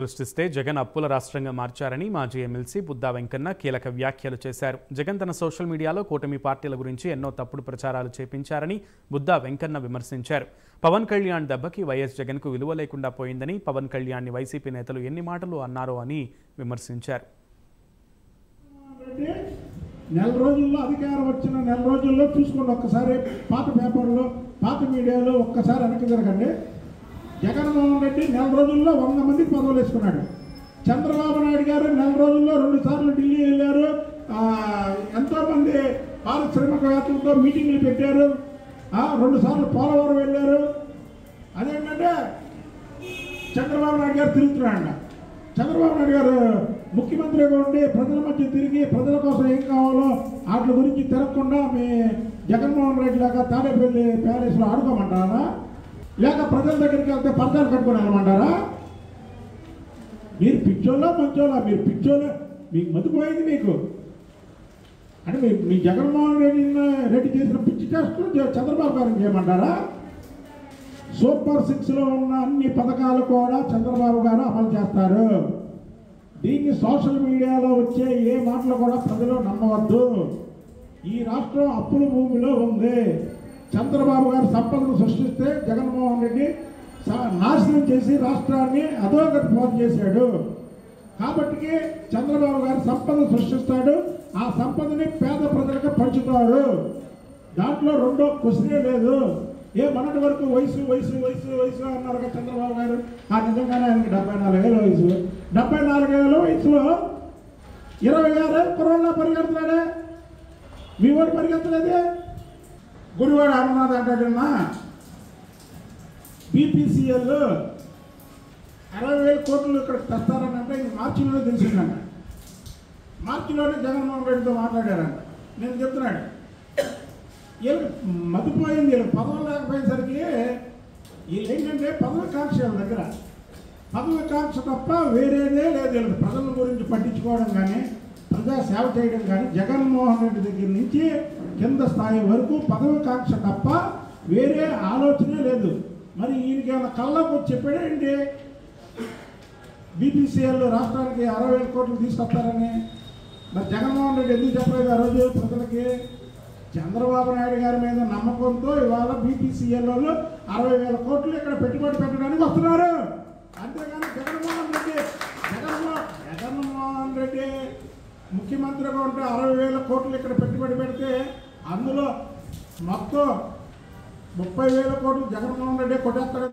సృష్టిస్తే జగన్ అప్పుల రాష్ట్రంగా మార్చారని మాజీ ఎమ్మెల్సీ బుద్దా వెంకన్న కీలక వ్యాఖ్యలు చేశారు. జగన్ తన సోషల్ మీడియాలో కూటమి పార్టీల గురించి ఎన్నో తప్పుడు ప్రచారాలు చేపించారని బుద్దా వెంకన్న విమర్శించారు. పవన్ కళ్యాణ్ దెబ్బకి వైఎస్ జగన్కు విలువ లేకుండా పోయిందని, పవన్ కళ్యాణ్ని వైసీపీ నేతలు ఎన్ని మాటలు అన్నారో అని విమర్శించారు. నెల రోజుల్లో అధికారం వచ్చిన నెల రోజుల్లో చూసుకోండి, ఒక్కసారి పాత పేపర్లో పాత మీడియాలో ఒక్కసారి వెనక్కి జరగండి. జగన్మోహన్ రెడ్డి నెల రోజుల్లో 100 మందికి పదవులు వేసుకున్నాడు. చంద్రబాబు నాయుడు గారు నెల రోజుల్లో 2 సార్లు ఢిల్లీ వెళ్ళారు. ఎంతోమంది పారిశ్రామికవేత్తలతో మీటింగ్లు పెట్టారు. 2 సార్లు పోలవరం వెళ్ళారు. అదేంటంటే చంద్రబాబు నాయుడు గారు తిరుగుతున్నాడు. చంద్రబాబు నాయుడు గారు ముఖ్యమంత్రిగా ఉండి ప్రజల మధ్య తిరిగి ప్రజల కోసం ఏం కావాలో వాటి గురించి తిరగకుండా మీ జగన్మోహన్ రెడ్డి లాగా తాడేపల్లి ప్యాలెస్లో ఆడుకోమంటారా, లేక ప్రజల దగ్గరికి వెళ్తే పరదాలు కట్టుకొని వెళ్ళమంటారా? మీరు పిచ్చోళ్ళ మంచోళ్ళ? మీరు పిచ్చోళ్ళ, మీకు మతిపోయింది. మీకు అంటే మీ జగన్మోహన్ రెడ్డి చేసిన పిచ్చి టెస్టులు చంద్రబాబు గారిని చేయమంటారా? సూపర్ 6లో ఉన్న అన్ని పథకాలు కూడా చంద్రబాబు గారు అమలు చేస్తారు. దీన్ని సోషల్ మీడియాలో వచ్చే ఏ మాటలు కూడా ప్రజలు నమ్మవద్దు. ఈ రాష్ట్రం అప్పుల భూమిలో ఉంది. చంద్రబాబు గారు సంపదను సృష్టిస్తే జగన్మోహన్ రెడ్డి నాశనం చేసి రాష్ట్రాన్ని అధోగతి పాలు చేశాడు. కాబట్టి చంద్రబాబు గారు సంపద సృష్టిస్తాడు, ఆ సంపదని పేద ప్రజలకు పంచుతాడు. దాంట్లో రెండో క్వశ్చనే లేదు. మొన్నటి వరకు వయసు వయసు వయసు వయసు అన్నారు కదా చంద్రబాబు గారు. నిజంగానే ఆయనకి 74 ఏళ్ళ వయసు. 74 ఏళ్ళ వయసులో 26 ఏళ్ళ కుర్రోళ్ళ పరిగెడుతున్నాడే. మీ వాడు పరిగెత్తలేదే. గుడివాడ అమర్నాథ్ అంటాడన్నా బీపీసీఎల్ 60,000 కోట్లు ఇక్కడ తెస్తారని అంటే ఇది మార్చిలోనే తెలిసిందంట. మార్చిలోనే జగన్మోహన్ రెడ్డితో మాట్లాడారంట. నేను చెప్తున్నాడు వీళ్ళకి మతిపోయింది. వీళ్ళకి పదవులు లేకపోయేసరికి వీళ్ళు ఏంటంటే పదవి కాంక్ష దగ్గర పదవి కాంక్ష తప్ప వేరేదే లేదు. వీళ్ళకి ప్రజల గురించి పట్టించుకోవడం కానీ ప్రజా సేవ చేయడం కానీ జగన్మోహన్ రెడ్డి దగ్గర నుంచి కింద స్థాయి వరకు పదవి కాంక్ష తప్ప వేరే ఆలోచనే లేదు. మరి ఈయనకి ఏమైనా కళ్ళకు వచ్చి చెప్పాడేంటి బీపీసీఎల్ రాష్ట్రానికి 60,000 కోట్లు తీసుకొస్తారని? మరి జగన్మోహన్ రెడ్డి ఎందుకు చెప్పలేదు ఆ రోజు ప్రజలకి? చంద్రబాబు నాయుడు గారి మీద నమ్మకంతో ఇవాళ బీపీసీఎల్ వాళ్ళు 60,000 కోట్లు ఇక్కడ పెట్టుబడి పెట్టడానికి వస్తున్నారు. అంతేగాని జగన్మోహన్ రెడ్డి ముఖ్యమంత్రిగా ఉంటే 60,000 కోట్లు ఇక్కడ పెట్టుబడి పెడితే అందులో మొత్తం 30,000 కోట్లు జగన్మోహన్ రెడ్డి కొట్టేస్తాడు.